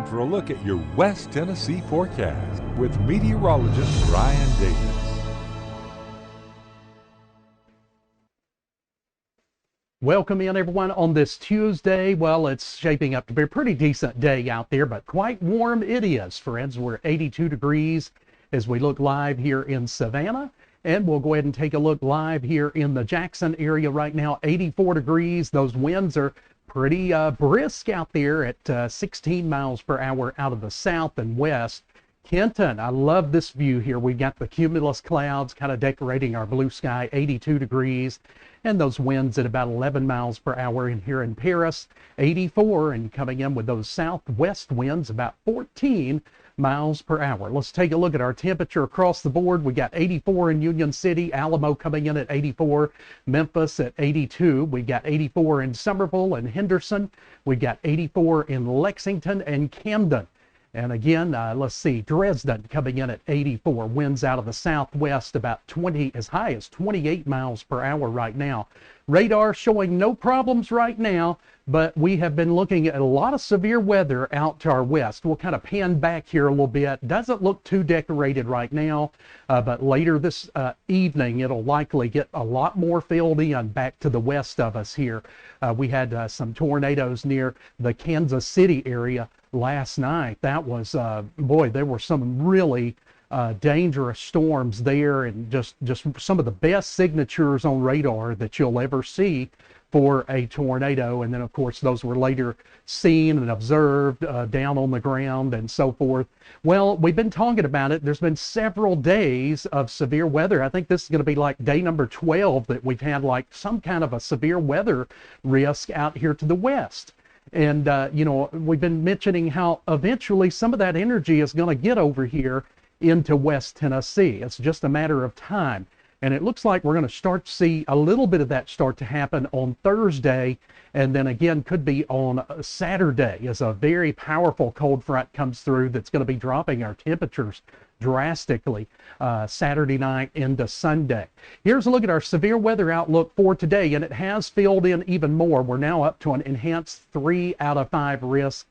for a look at your West Tennessee forecast with meteorologist Brian Davis. Welcome in, everyone, on this Tuesday. Well, it's shaping up to be a pretty decent day out there, but quite warm it is, friends. We're 82 degrees as we look live here in Savannah. And we'll go ahead and take a look live here in the Jackson area right now, 84 degrees. Those winds are pretty brisk out there at 16 miles per hour out of the south and west. Kenton, I love this view here. We've got the cumulus clouds kind of decorating our blue sky, 82 degrees. And those winds at about 11 miles per hour in here in Paris, 84, and coming in with those southwest winds about 14 miles per hour. Let's take a look at our temperature across the board. We got 84 in Union City, Alamo coming in at 84, Memphis at 82. We got 84 in Summerville and Henderson. We got 84 in Lexington and Camden. And again, let's see, Dresden coming in at 84, winds out of the southwest about 20, as high as 28 miles per hour right now. Radar showing no problems right now, but we have been looking at a lot of severe weather out to our west. We'll kind of pan back here a little bit. Doesn't look too decorated right now, but later this evening, it'll likely get a lot more filled in back to the west of us here. We had some tornadoes near the Kansas City area last night. That was, boy, there were some really dangerous storms there, and just some of the best signatures on radar that you'll ever see for a tornado. And then of course those were later seen and observed down on the ground and so forth. Well, we've been talking about it. There's been several days of severe weather. I think this is going to be like day number 12 that we've had like some kind of a severe weather risk out here to the west. And you know, we've been mentioning how eventually some of that energy is going to get over here into West Tennessee. It's just a matter of time. And it looks like we're going to start to see a little bit of that start to happen on Thursday, and then again could be on Saturday as a very powerful cold front comes through that's going to be dropping our temperatures drastically Saturday night into Sunday. Here's a look at our severe weather outlook for today, and it has filled in even more. We're now up to an enhanced 3 out of 5 risk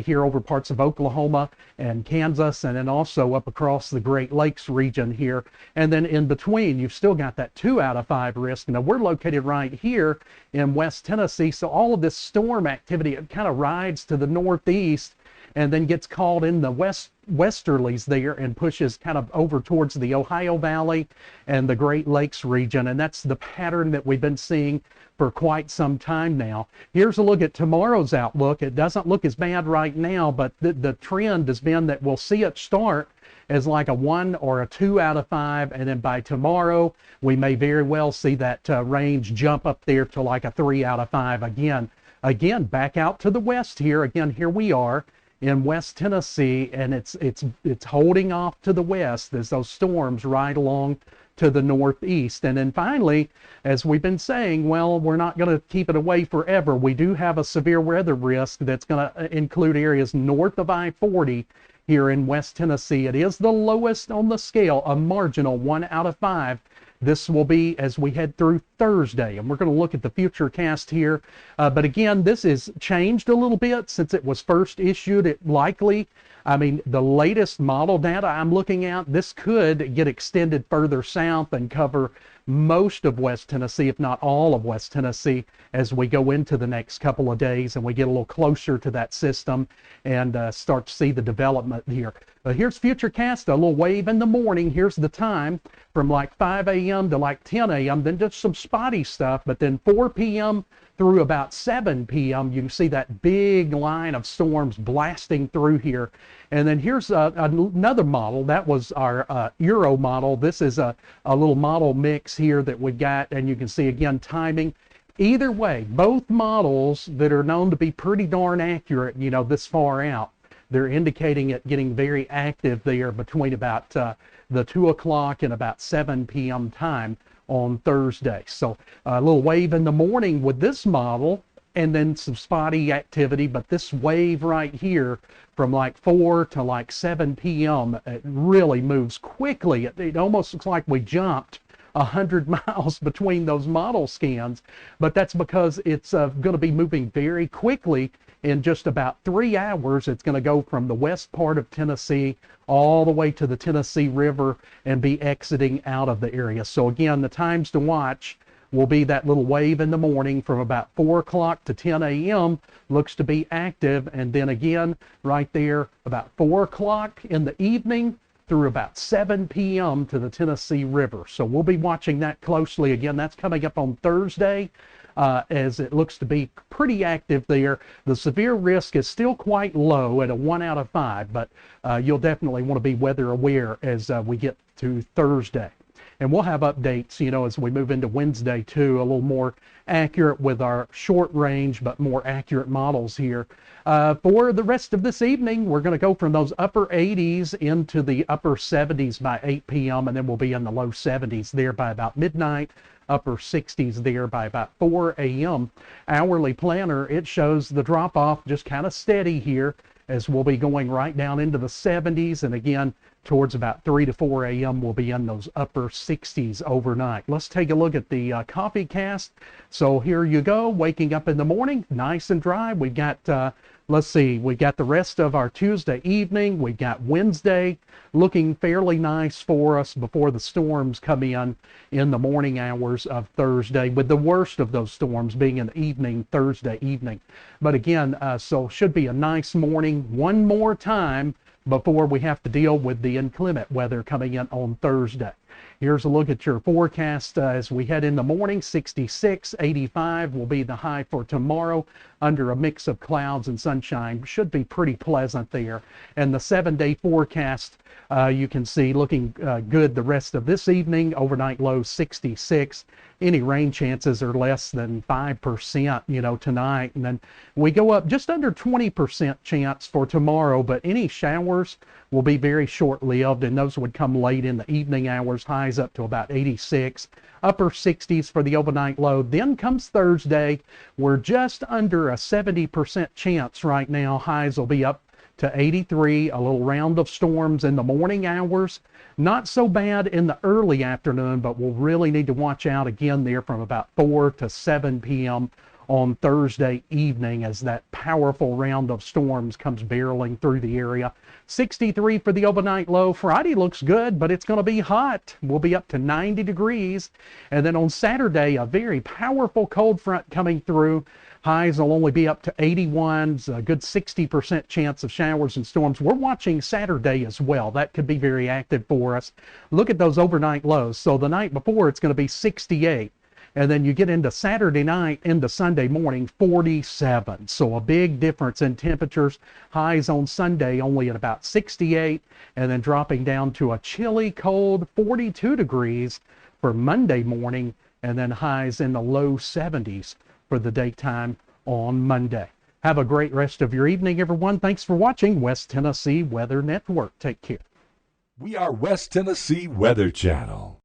here over parts of Oklahoma and Kansas, and then also up across the Great Lakes region here. And then in between, you've still got that 2 out of 5 risk. Now, we're located right here in West Tennessee, so all of this storm activity, it kind of rides to the northeast and then gets called in the westerlies there and pushes kind of over towards the Ohio Valley and the Great Lakes region. And that's the pattern that we've been seeing for quite some time now. Here's a look at tomorrow's outlook. It doesn't look as bad right now, but the trend has been that we'll see it start as like a 1 or a 2 out of 5, and then by tomorrow we may very well see that range jump up there to like a 3 out of 5 again back out to the west here. Again, here we are in West Tennessee, and it's holding off to the west as those storms ride along to the northeast. And then finally, as we've been saying, well, we're not going to keep it away forever. We do have a severe weather risk that's going to include areas north of I-40 here in West Tennessee. It is the lowest on the scale, a marginal 1 out of 5. This will be as we head through Thursday, and we're going to look at the future cast here. But again, this is changed a little bit since it was first issued. It likely, I mean, the latest model data I'm looking at, this could get extended further south and cover most of West Tennessee, if not all of West Tennessee, as we go into the next couple of days and we get a little closer to that system and start to see the development here. Here's Futurecast, a little wave in the morning. Here's the time from like 5 a.m. to like 10 a.m. Then just some spotty stuff, but then 4 p.m. through about 7 p.m. you can see that big line of storms blasting through here. And then here's another model. That was our Euro model. This is a little model mix here that we got, and you can see again timing. Either way, both models that are known to be pretty darn accurate, you know, this far out, they're indicating it getting very active there between about the 2 o'clock and about 7 p.m. time on Thursday. So a little wave in the morning with this model, and then some spotty activity, but this wave right here from like 4 to like 7 p.m. it really moves quickly. It almost looks like we jumped 100 miles between those model scans, but that's because it's going to be moving very quickly in just about 3 hours. It's going to go from the west part of Tennessee all the way to the Tennessee River and be exiting out of the area. So again, the times to watch will be that little wave in the morning from about 4 o'clock to 10 a.m. looks to be active, and then again right there about 4 o'clock in the evening through about 7 p.m. to the Tennessee River. So we'll be watching that closely. Again, that's coming up on Thursday, as it looks to be pretty active there. The severe risk is still quite low at a 1 out of 5, but you'll definitely want to be weather aware as we get to Thursday. And we'll have updates, as we move into Wednesday too, a little more accurate with our short range but more accurate models here. For the rest of this evening, we're going to go from those upper 80s into the upper 70s by 8 p.m. and then we'll be in the low 70s there by about midnight, upper 60s there by about 4 a.m. Hourly planner, it shows the drop off just kind of steady here as we'll be going right down into the 70s, and again towards about 3 to 4 a.m. we'll be in those upper 60s overnight. Let's take a look at the coffee cast. So here you go, waking up in the morning nice and dry. We've got let's see, we got the rest of our Tuesday evening. We've got Wednesday looking fairly nice for us before the storms come in the morning hours of Thursday, with the worst of those storms being in the evening, Thursday evening. But again, so should be a nice morning one more time before we have to deal with the inclement weather coming in on Thursday. Here's a look at your forecast as we head in the morning. 66, 85 will be the high for tomorrow under a mix of clouds and sunshine. Should be pretty pleasant there. And the 7-day forecast, you can see looking good the rest of this evening. Overnight low 66. Any rain chances are less than 5%, tonight. And then we go up just under 20% chance for tomorrow, but any showers will be very short-lived, and those would come late in the evening hours. Highs up to about 86, upper 60s for the overnight low. Then comes Thursday. We're just under a 70% chance right now. Highs will be up to 83, a little round of storms in the morning hours. Not so bad in the early afternoon, but we'll really need to watch out again there from about 4 to 7 p.m. on Thursday evening as that powerful round of storms comes barreling through the area. 63 for the overnight low. Friday looks good, but it's going to be hot. We'll be up to 90 degrees. And then on Saturday, a very powerful cold front coming through. Highs will only be up to 81, a good 60% chance of showers and storms. We're watching Saturday as well. That could be very active for us. Look at those overnight lows. So the night before, it's going to be 68. And then you get into Saturday night into Sunday morning, 47. So a big difference in temperatures. Highs on Sunday only at about 68, and then dropping down to a chilly, cold 42 degrees for Monday morning, and then highs in the low 70s for the daytime on Monday. Have a great rest of your evening, everyone. Thanks for watching West Tennessee Weather Network. Take care. We are West Tennessee Weather Channel.